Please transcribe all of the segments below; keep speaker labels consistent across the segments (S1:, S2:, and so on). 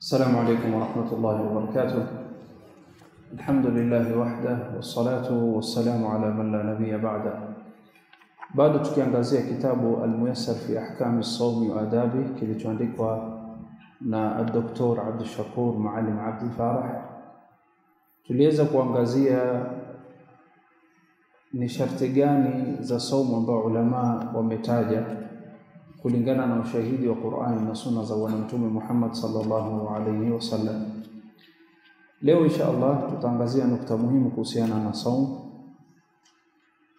S1: السلام عليكم ورحمة الله وبركاته. الحمد لله وحده والصلاة والسلام على من لا نبي بعده. Bado tukiangazia kitabu Al-Muyassar fi Ahkam as-Sawm wa Adabi kilichoandikwa na Dr. Abdul Shakur Maalim Abdi Farah. Tuliweza kuangazia ni sharti gani za saumu ambao ulama wametaja kulingana na ushahidi wa Qur'an na sunna za Bwana Mtume Muhammad sallallahu alayhi wasallam. Leo insha Allah tutaangazia nukta muhimu kuhusiana na saumu.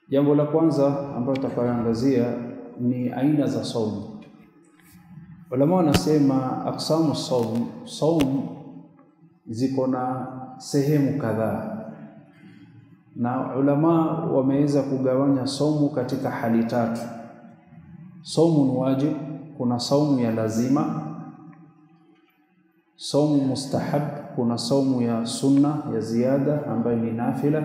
S1: Jambo la kwanza ambalo tutakayoangazia ni aina za saumu. Ulama wanasema aqsamu saumu ziko na sehemu kadhaa, na ulama wameweza kugawanya saumu katika hali tatu. Saumu ni wajib, kuna saumu ya lazima, saumu mustahab, kuna saumu ya sunna ya ziada ambayo ni nafila,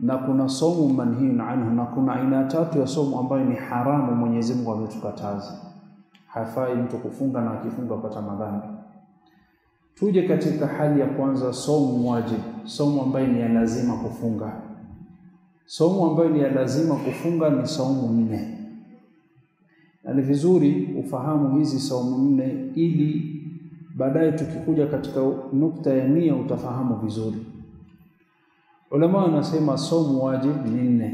S1: na kuna saumu manhiyun anhu, na kuna aina tatu ya saumu ambayo ni haramu, Mwenyezi Mungu ametukataza. Hafai mtu kufunga, na akifunga apata madhambi. Tuje katika hali ya kwanza, saumu wajib, saumu ambayo ni ya lazima kufunga. Saumu ambayo ni ya lazima kufunga ni saumu 4. Na ni vizuri ufahamu hizi saumu 4 ili baadaye tukikuja katika nukta ya nia utafahamu vizuri. Ulama wanasema saumu wajib ni 4.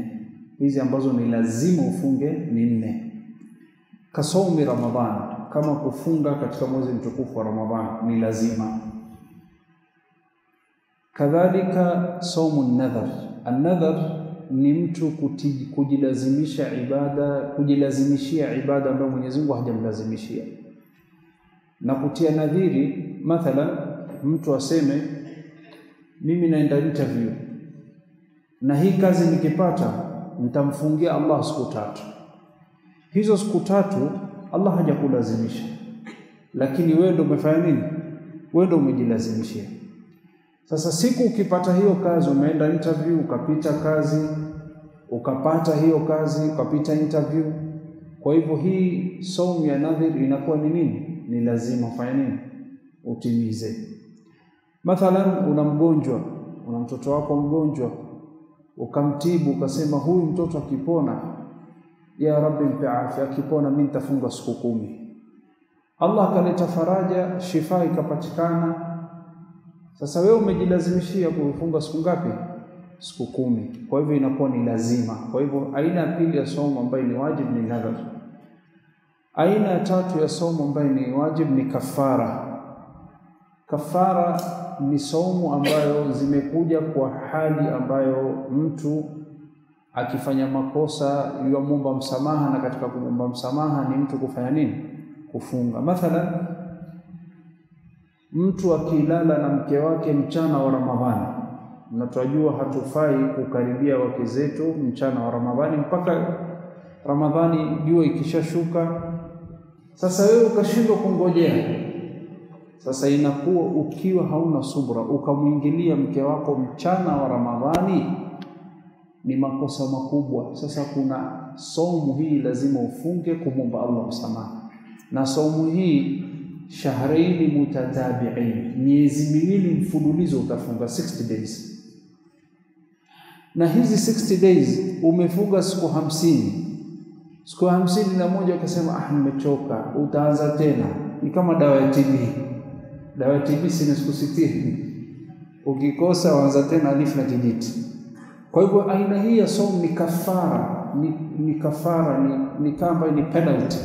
S1: Hizi ambazo ni lazima ufunge ni 4. Kasaumi Ramadhan, kama kufunga katika mwezi mtukufu wa Ramadhan ni lazima. Kadhalika saumu nadhar. An-nadhar ni mtu kujilazimishia ibada ambayo Mwenyezi Mungu hajamlazimishia. Na kutia nadhiri, mathalan mtu aseme mimi naenda interview, na hii kazi nikipata nitamfungia Allah siku 3. Hizo siku 3 Allah hajakulazimisha, lakini wewe ndio umefanya nini? Wewe ndio umejilazimishia. Sasa siku ukipata hiyo kazi, umeenda interview, ukapita kazi, ukapata hiyo kazi, ukapita interview. Kwa hivyo hii saumu ya nadhir inakuwa ni nini? Ni lazima ufanye nini? Utimize. Mathalan una mgonjwa, una mtoto wako mgonjwa, ukamtibu, ukasema huyu mtoto akipona, ya Rabbi mpe afya, akipona mimi nitafunga siku 10. Allah akaleta faraja, shifa ikapatikana. Sasa wewe umejilazimishia kufunga siku ngapi? Siku 10. Kwa hivyo inakuwa ni lazima. Kwa hivyo aina ya pili ya saumu ambayo ni wajib ni nadhar. Aina ya tatu ya saumu ambayo ni wajib ni kafara. Kafara ni saumu ambayo zimekuja kwa hali ambayo mtu akifanya makosa yuamwomba msamaha, na katika kuomba msamaha ni mtu kufanya nini? Kufunga. Mathalan mtu akilala na mke wake mchana wa Ramadhani, na tunajua hatufai kukaribia wake zetu mchana wa Ramadhani mpaka Ramadhani jua ikishashuka. Sasa wewe ukashindwa kungojea, sasa inakuwa ukiwa hauna subra ukamwingilia mke wako mchana wa Ramadhani, ni makosa makubwa. Sasa kuna saumu hii lazima ufunge kumwomba Allah msamaha, na saumu hii shahraini mutatabi'in, miezi miwili mfululizo utafunga 60 days. Na hizi 60 days umefunga siku 50. Siku 51 ukasema nimechoka, utaanza tena. Ni kama dawa ya TB. Dawa ya TB sina siku 60. Ukikosa uanza tena alif na kijiti. Kwa hivyo aina hii ya saumu ni kafara, ni kafara, ni kama ni penalty.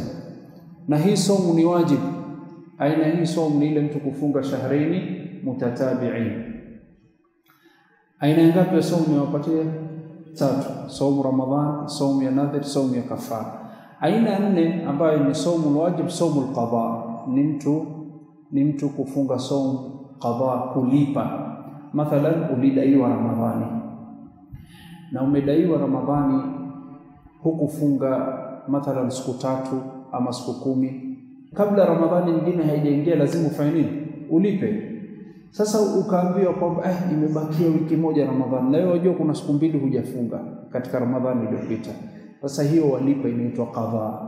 S1: Na hii saumu ni wajib. Aina hii saumu ni ile mtu kufunga shahraini mutatabi'in. Aina ngapi ya saumu niwapatia? 3. Saumu Ramadhan, saumu ya nadhir, saumu ya kafara. Aina 4 ambayo ni saumu wajib, saumu al-qada. Ni mtu kufunga saumu qada, kulipa. Mathalan ulidaiwa Ramadhani, na umedaiwa Ramadhani hukufunga mathalan siku 3 ama siku 10. Kabla Ramadhani nyingine haijaingia lazima ufanye nini? Ulipe. Sasa ukaambiwa kwamba imebakia wiki moja Ramadhani, na wewe unajua kuna siku 2 hujafunga katika Ramadhani iliyopita. Sasa hiyo walipa, inaitwa qadha.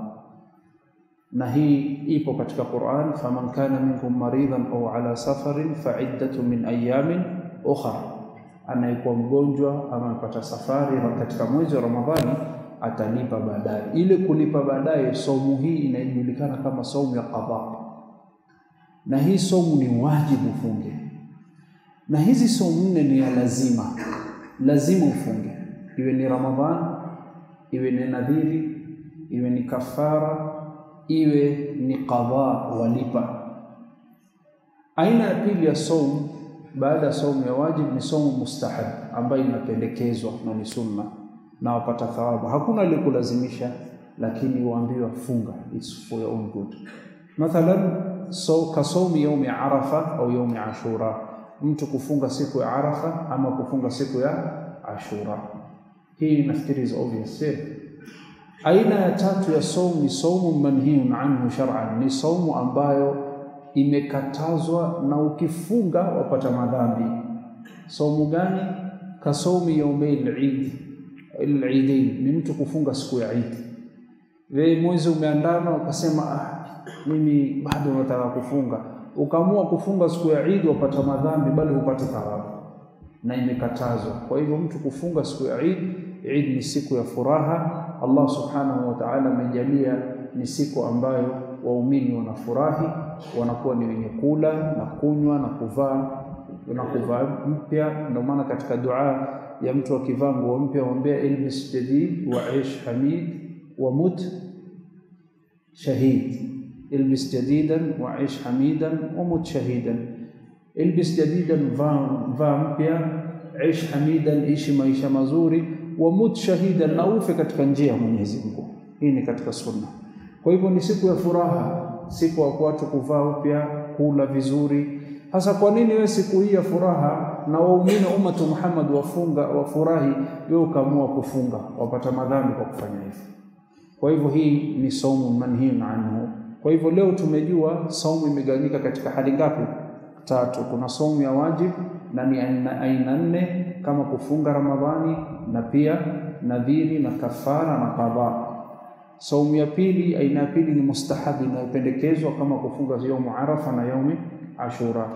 S1: na hii ipo katika Qur'an, faman kana minkum maridan au ala safarin fa'iddatu min ayamin ukhra, anayekuwa mgonjwa ama amepata safari katika mwezi wa Ramadhani atalipa baadaye. Ile kulipa baadaye, saumu hii inajulikana kama saumu ya qadha, na hii saumu ni wajibu ufunge, na hizi saumu nne ni ya lazima ufunge, iwe ni Ramadhan, iwe ni nadhiri, iwe ni kafara, iwe ni qadha walipa. Aina ya pili ya saumu baada ya saumu ya wajib ni saumu mustahab, ambayo inapendekezwa na ni sunna na wapata thawabu. Hakuna ile kulazimisha, lakini waambiwa funga, it's for your own good. Mathalan kasaumi yaumi Arafa au yaumi Ashura, mtu kufunga siku ya Arafa ama kufunga siku ya Ashura. Hii nafikiri is obvious. Aina ya tatu ya saumu ni saumu manhiyun anhu shar'an, ni saumu ambayo imekatazwa na ukifunga wapata madhambi. Saumu gani? Kasaumi yaumi al-Eid, ni mtu kufunga siku ya Eid. Wewe mwezi umeandana ukasema mimi bado nataka kufunga, ukaamua kufunga siku ya Eid, wapata madhambi bali hupate thawabu, na imekatazwa. Kwa hivyo mtu kufunga siku ya Eid ni siku ya furaha. Allah subhanahu wa ta'ala amejalia ni siku ambayo waumini wanafurahi, wanakuwa ni wenye kula na kunywa na kuvaa mpya. Ndio maana katika dua ya mtu akivaa nguo mpya huombea ilbis jadid wa aish hamid wa mut shahid. Ilbis jadidan wa aish hamidan wa mut shahidan. Ilbis jadidan, vaa mpya, aish hamidan, ishi maisha mazuri, wa mut shahidan, na ufe katika njia ya Mwenyezi Mungu. Hii ni katika sunna. Kwa hivyo ni siku ya furaha, siku ya watu kuvaa upya, kula vizuri. Hasa kwa nini wewe siku hii ya furaha na waumini ummatu Muhammad wafurahi, wewe ukaamua kufunga, wapata madhambi kwa kufanya hivyo? Kwa hivyo hii ni saumu manhiyun anhu. Kwa hivyo leo tumejua saumu imegawanyika katika hali ngapi? Tatu. Kuna saumu ya wajib na ni aina nne, kama kufunga Ramadhani na pia nadhiri na kafara na qadha. Saumu ya pili, aina ya pili, ni mustahabi, inayopendekezwa kama kufunga yaumu Arafa na yaumi Ashura.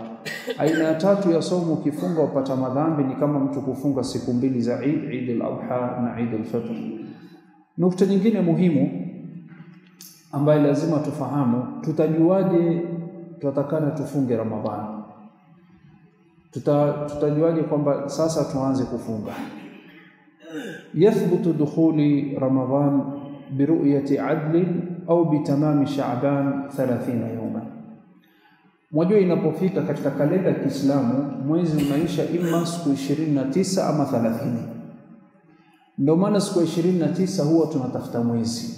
S1: Aina ya tatu ya saumu ukifunga upata madhambi ni kama mtu kufunga siku mbili za Eid, Eid al-Adha na Eid al-Fitr. Nukta nyingine muhimu ambayo lazima tufahamu, tutajuaje tutakana tufunge Ramadhani? Tutajuaje kwamba sasa tuanze kufunga? Yathbutu dukhuli Ramadhan biruyati adlin au bitamami Shaaban 30 yawman. Mwajua inapofika katika kalenda ya Kiislamu mwezi unaisha ima siku 29 ama 30. Ndio maana siku 29 huwa tunatafuta mwezi.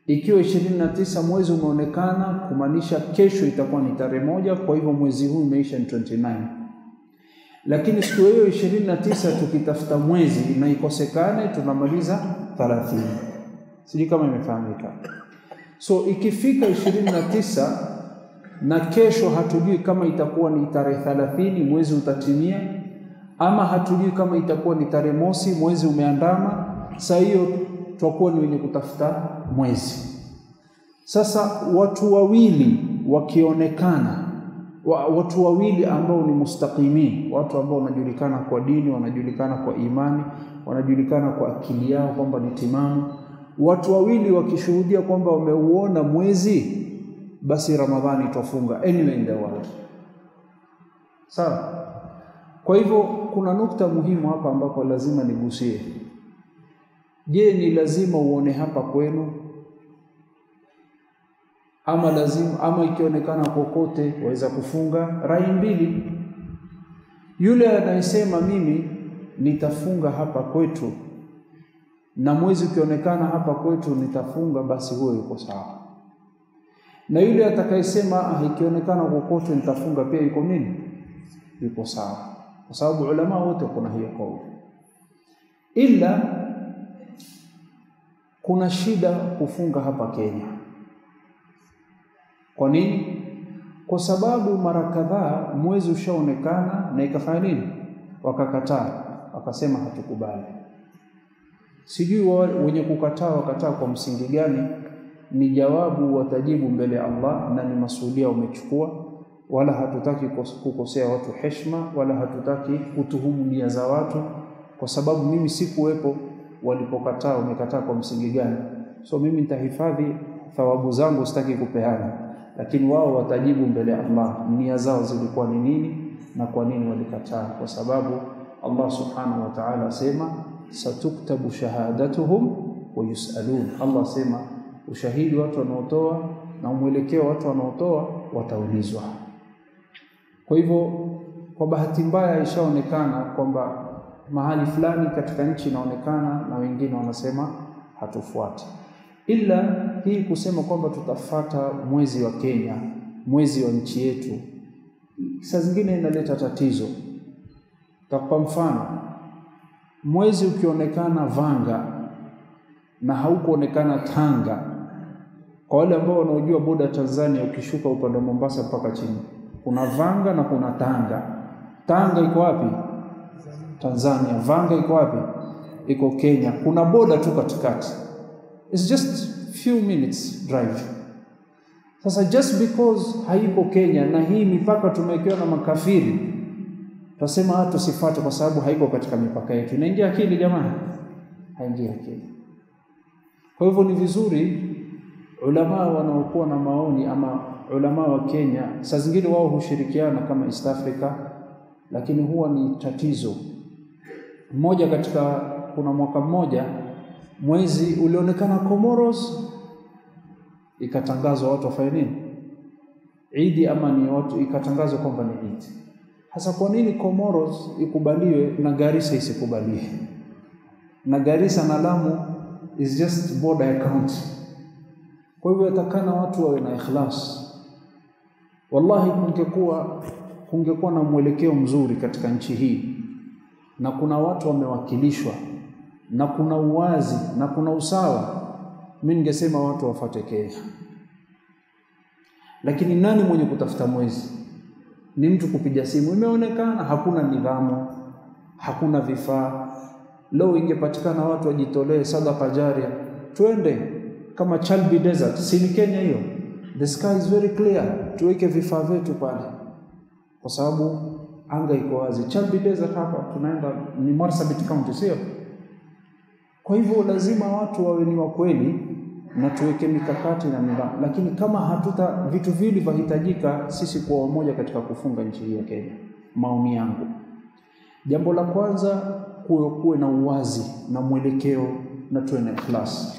S1: Ikiwa 29 mwezi umeonekana, kumaanisha kesho itakuwa ni tarehe 1, kwa hivyo mwezi huu umeisha ni 29. Lakini siku hiyo 29 tukitafuta mwezi na ikosekane, tunamaliza 30. Sijui kama imefahamika. So ikifika 29 na kesho hatujui kama itakuwa ni tarehe 30 mwezi utatimia, ama hatujui kama itakuwa ni tarehe mosi mwezi umeandama, saa hiyo tutakuwa ni wenye kutafuta mwezi. Sasa watu wawili wakionekana, watu wawili ambao ni mustaqimin, watu ambao wanajulikana kwa dini, wanajulikana kwa imani, wanajulikana kwa akili yao kwamba ni timamu, watu wawili wakishuhudia kwamba wameuona mwezi, basi Ramadhani itafunga anywhere in the world. Sawa? Kwa hivyo kuna nukta muhimu hapa ambapo lazima nigusie. Je, ni lazima uone hapa kwenu? Ama ikionekana kokote waweza kufunga? Rai mbili. Yule anayesema mimi nitafunga hapa kwetu na mwezi ukionekana hapa kwetu nitafunga, basi huyo yuko sawa. Na yule atakayesema ikionekana kokote nitafunga, pia yuko nini? Yuko sawa. Kwa sababu ulama wote kuna hiyo kauli. Ila kuna shida kufunga hapa Kenya. Kwa nini? Kwa sababu mara kadhaa mwezi ushaonekana na ikafanya nini? Wakakataa, wakasema hatukubali. Sijui wenye kukataa wakataa kwa msingi gani, ni jawabu watajibu mbele ya Allah na ni masuhulia umechukua, wala hatutaki kukosea watu heshima, wala hatutaki kutuhumu nia za watu, kwa sababu mimi sikuwepo walipokataa, wamekataa kwa msingi gani. So mimi nitahifadhi thawabu zangu, sitaki kupeana, lakini wao watajibu mbele ya Allah nia zao zilikuwa ni nini na kwa nini walikataa, kwa sababu Allah subhanahu wa ta'ala asema satuktabu shahadatuhum wa yusalun. Allah asema ushahidi watu wanaotoa na mwelekeo watu wanaotoa wataulizwa. Kwa hivyo kwa bahati mbaya ishaonekana kwamba mahali fulani katika nchi inaonekana na wengine wanasema hatufuati. Ila hii kusema kwamba tutafuata mwezi wa Kenya, mwezi wa nchi yetu, saa zingine inaleta tatizo. Kwa mfano, mwezi ukionekana Vanga na haukuonekana Tanga, kwa wale ambao wanaojua boda Tanzania, ukishuka upande wa Mombasa mpaka chini kuna Vanga na kuna Tanga. Tanga iko wapi? Tanzania. Vanga iko wapi? Iko Kenya. Kuna boda tu katikati. It's just few minutes drive. Sasa just because haipo Kenya na hii mipaka tumewekewa na makafiri, tunasema tusifuate kwa sababu haiko katika mipaka yetu. Inaingia akili jamani? Haingia akili. Kwa hivyo ni vizuri ulama wanaokuwa na maoni, ama ulama wa Kenya, saa zingine wao hushirikiana kama East Africa, lakini huwa ni tatizo. Mmoja katika, kuna mwaka mmoja mwezi ulionekana Comoros, ikatangazwa watu wafanye nini? Eid, ama ni watu ikatangazwa kwamba ni Eid. Hasa kwa nini Comoros ikubaliwe na Garissa isikubaliwe? Na Garissa na Lamu is just border county. Kwa hivyo yatakana watu wawe na ikhlas. Wallahi kungekuwa na mwelekeo mzuri katika nchi hii, na kuna watu wamewakilishwa, na kuna uwazi na kuna usawa, mimi ningesema watu wafuate Kenya. Lakini nani mwenye kutafuta mwezi? Ni mtu kupiga simu. Imeonekana hakuna nidhamu, hakuna vifaa. Leo ingepatikana watu wajitolee sadaqa jaria, twende kama Chalbi Desert, si ni Kenya hiyo? The sky is very clear, tuweke vifaa vyetu pale, kwa sababu anga iko wazi. Chalbi Desert hapa tunaenda ni Marsabit County, sio? Kwa hivyo lazima watu wawe ni wa kweli na tuweke mikakati na nidhamu. Lakini kama vitu vile vahitajika sisi kwa wamoja katika kufunga nchi hii ya Kenya, maoni yangu, jambo la kwanza kuwe na uwazi na mwelekeo na tuwe na ikhlas.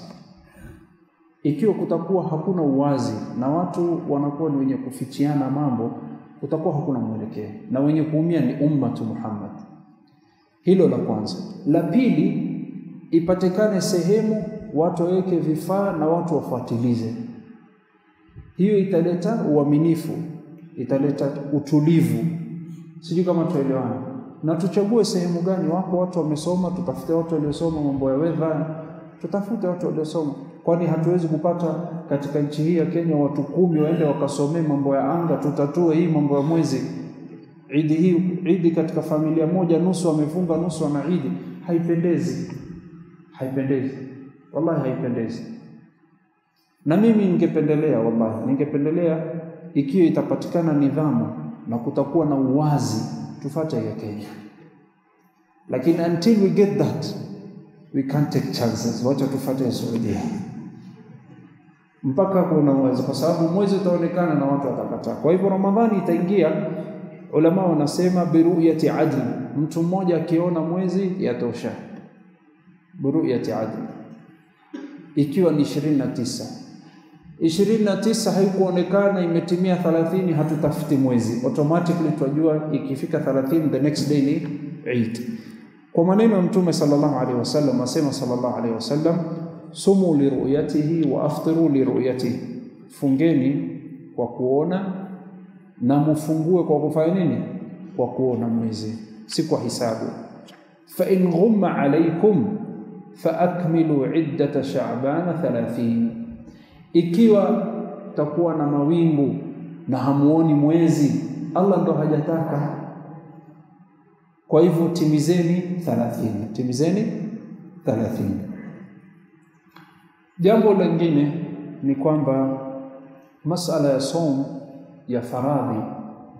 S1: Ikiwa kutakuwa hakuna uwazi na watu wanakuwa ni wenye kufichiana mambo, kutakuwa hakuna mwelekeo, na wenye kuumia ni ummatu Muhammad. Hilo la kwanza. La pili, ipatikane sehemu watu waweke vifaa na watu wafuatilize. Hiyo italeta uaminifu, italeta utulivu. Sijui kama tuelewana. Na tuchague sehemu gani. Wako watu wamesoma, tutafute watu waliosoma mambo ya weather, tutafute watu waliosoma. Kwani hatuwezi kupata katika nchi hii ya Kenya watu 10 waende wakasomee mambo ya anga, tutatue hii mambo ya mwezi. Idi katika familia moja nusu wamefunga, nusu wana Idi. Haipendezi. Haipendezi. Wallahi haipendezi. Na mimi ningependelea ikiwa itapatikana nidhamu na kutakuwa na uwazi, tufuate ya Kenya. Lakini until we get that, we can't take chances. Wacha tufuate ya Saudi mpaka kuna uwazi, kwa sababu mwezi utaonekana na watu watakataa. Kwa hivyo Ramadhani itaingia, ulama wanasema biruyati adl, mtu mmoja akiona mwezi yatosha. Biruyati adl, ikiwa ni 29 haikuonekana, imetimia 30, hatutafuti mwezi. Automatically tunajua ikifika 30 the next day ni Eid. Kwa maneno ya Mtume sallallahu alaihi wasallam, asema sallallahu alaihi wasallam, sumu li ru'yatihi wa aftiru li ru'yatihi, fungeni kwa kuona na mfungue kwa kufanya nini? Kwa kuona mwezi, si kwa hisabu. Fa in ghumma alaykum fa akmilu iddata Sha'ban 30, ikiwa takuwa na mawingu na hamuoni mwezi, Allah ndo hajataka. Kwa hivyo timizeni 30. Jambo lingine ni kwamba masala ya saum ya faradhi,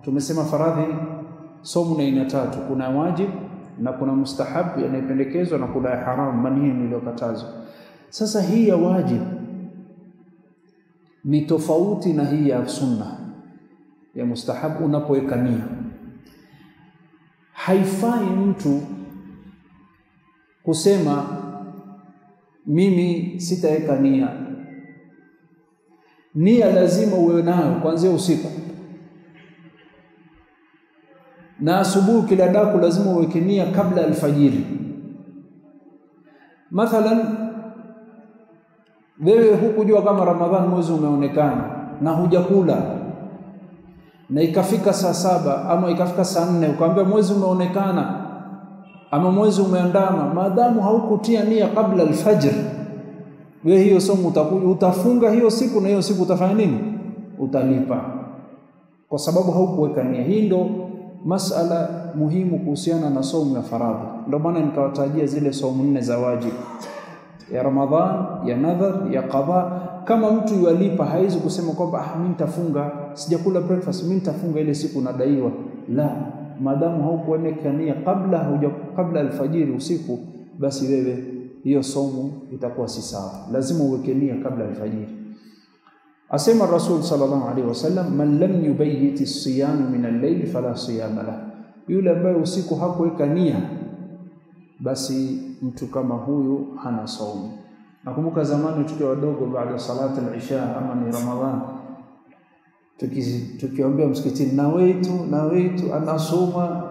S1: tumesema faradhi saumu na aina tatu, kuna wajib na kuna mustahab yanayopendekezwa na kuna haram manhi iliyokatazwa. Sasa hii ya wajib ni tofauti na hii ya sunna. Ya mustahab unapoweka nia, haifai mtu kusema mimi sitaweka nia. Nia lazima uwe nayo kuanzia usiku, na asubuhi kila daku lazima uweke nia kabla alfajiri. Mathalan, wewe hukujua kama Ramadhan mwezi umeonekana na hujakula, na ikafika saa 7 ama ikafika saa 4 ukaambia mwezi umeonekana ama mwezi umeandama, maadamu haukutia nia kabla alfajr, wewe hiyo somo utafunga hiyo siku, na hiyo siku utafanya nini? Utalipa, kwa sababu haukuweka nia. Hii ndo masala muhimu kuhusiana na somo ya faradhi. Ndio maana nikawatajia zile somo 4 za wajibu, ya Ramadhan, ya nadhar, ya qadha. Kama mtu yualipa haizi kusema kwamba mimi nitafunga, sijakula breakfast, mimi nitafunga ile siku nadaiwa. La, maadamu haukuweka nia kabla alfajiri usiku, basi wewe hiyo somo itakuwa si sawa. Lazima uweke nia kabla alfajiri. Asema Rasul sallallahu alaihi wasallam, man lam yubayyit as-siyam min al-layl fala siyama lahu, yule ambaye usiku hakuweka nia, basi mtu kama huyu hana saumu. Nakumbuka zamani tukiwa wadogo, baada ya salati al-isha ama ni Ramadhan, tukiambia msikitini nawaitu anasoma,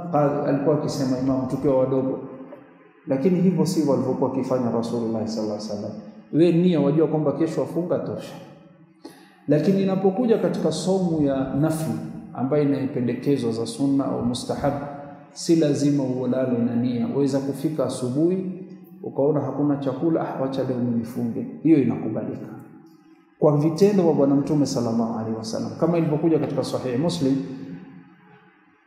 S1: alikuwa akisema imamu tukiwa wadogo. Lakini hivyo sivyo alivyokuwa akifanya Rasulullah sallallahu alaihi wasallam. Wewe nia wajua kwamba kesho afunga tosha. Lakini inapokuja katika somu ya nafli ambayo inapendekezwa za sunna au mustahab, si lazima uolale na nia. Waweza kufika asubuhi ukaona hakuna chakula, wacha leo nifunge. Hiyo inakubalika kwa vitendo wa bwana mtume sallallahu alaihi wasallam, kama ilivyokuja katika sahih Muslim.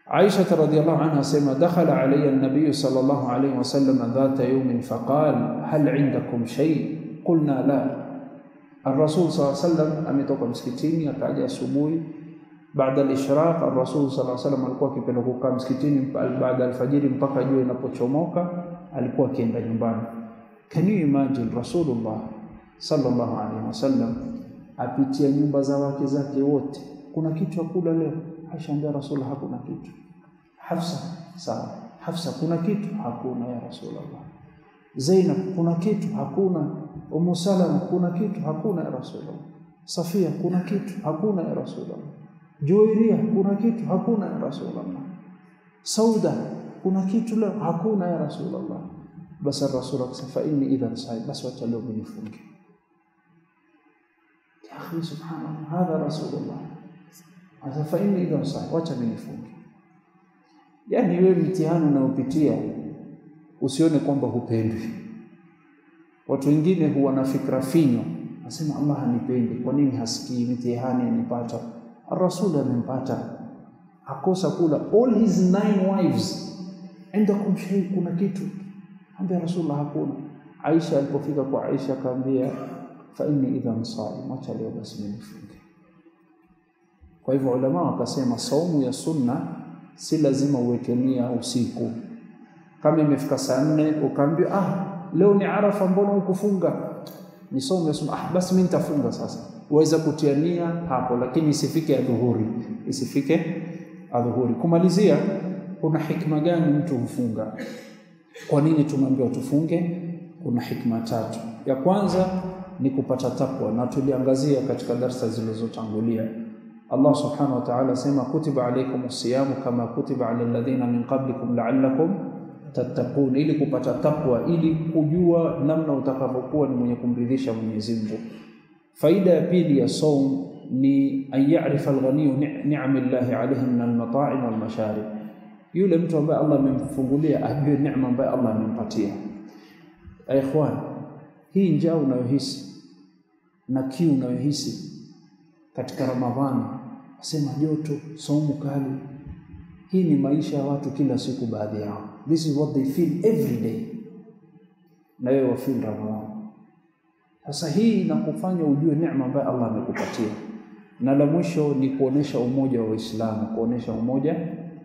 S1: Aisha radhiyallahu anha sema, dakhala alayya an-nabiy sallallahu alaihi wasallam dhata yawmin faqala hal indakum shay? Qulna la. Ar-Rasul sallallahu alaihi wasallam ametoka msikitini, akaja asubuhi baada al-ishraq. Ar-Rasul sallallahu alaihi wasallam alikuwa akipenda kukaa msikitini baada al-fajiri mpaka jua inapochomoka, alikuwa akienda nyumbani. Can you imagine Rasulullah sallallahu alaihi wasallam apitia nyumba za wake zake wote, kuna kitu ya kula leo? Aisha ndio Rasulullah, hakuna kitu. Hafsa, sawa. Hafsa, kuna kitu? Hakuna ya Rasulullah. Zainab, kuna kitu? Hakuna. Ummu Salama, kuna kitu? Hakuna ya Rasulullah. Safia, kuna kitu? Hakuna ya Rasulullah. Juwairia, kuna kitu? Hakuna ya Rasulullah. Sauda, kuna kitu leo? Hakuna ya Rasulullah. Basi Rasulullah akasema, fa inni idhan sa'id, basi wacha leo nifunge. Ya akhi, subhanallah, hadha Rasulullah. Asa fa inni idhan sa'id, wacha nifunge. Yani wewe mtihani unaopitia usione kwamba hupendwi. Watu wengine huwa na fikra finyo, nasema Allah hanipendi, kwa nini hasikii mtihani anipata? Ar-Rasul amempata, akosa kula all his 9 wives, endakum shay, kuna kitu? Ambia Rasulullah hakuna. Aisha alipofika kwa Aisha akaambia, fa inni idhan sa'im, wacha leo basi nifunge. Kwa hivyo ulama wakasema saumu ya sunna si lazima uweke nia usiku. Kama imefika saa 4 ukaambia leo ni Arafa, mbona hukufunga? Ni saumu ya sunna, basi mimi nitafunga sasa. Uweza kutia nia hapo, lakini isifike adhuhuri, Kumalizia, kuna hikma gani mtu hufunga? Kwa nini tumeambiwa tufunge? Kuna hikma 3. Ya kwanza ni kupata takwa, na tuliangazia katika darasa zilizotangulia. Allah subhanahu wa ta'ala sema, kutiba alaykumus siyamu kama kutiba alal ladhina min qablikum la'allakum tattaqun, ili kupata takwa, ili kujua namna utakavyokuwa ni mwenye kumridhisha Mwenyezi Mungu. Faida ya pili ya saum ni an ya'rifa al-ghaniyu ni'amillahi alayhi min al-mata'im wal masharib. Yule mtu ambaye Allah amemfungulia ajue neema ambayo Allah amempatia. Ikhwan, hii njaa unayohisi na kiu unayohisi katika Ramadhani, asema joto, saumu kali, hii ni maisha ya watu kila siku baadhi yao. This is what they feel every day. Na wewe wafeel Ramadhani. Sasa hii inakufanya ujue neema ambayo Allah amekupatia. Na la mwisho ni kuonesha umoja wa Waislamu, kuonesha umoja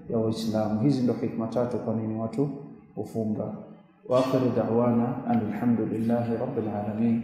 S1: ya Waislamu. Hizi ndio hikma tatu kwa nini watu hufunga. Wa akhiru da'wana alhamdulillahi rabbil alamin.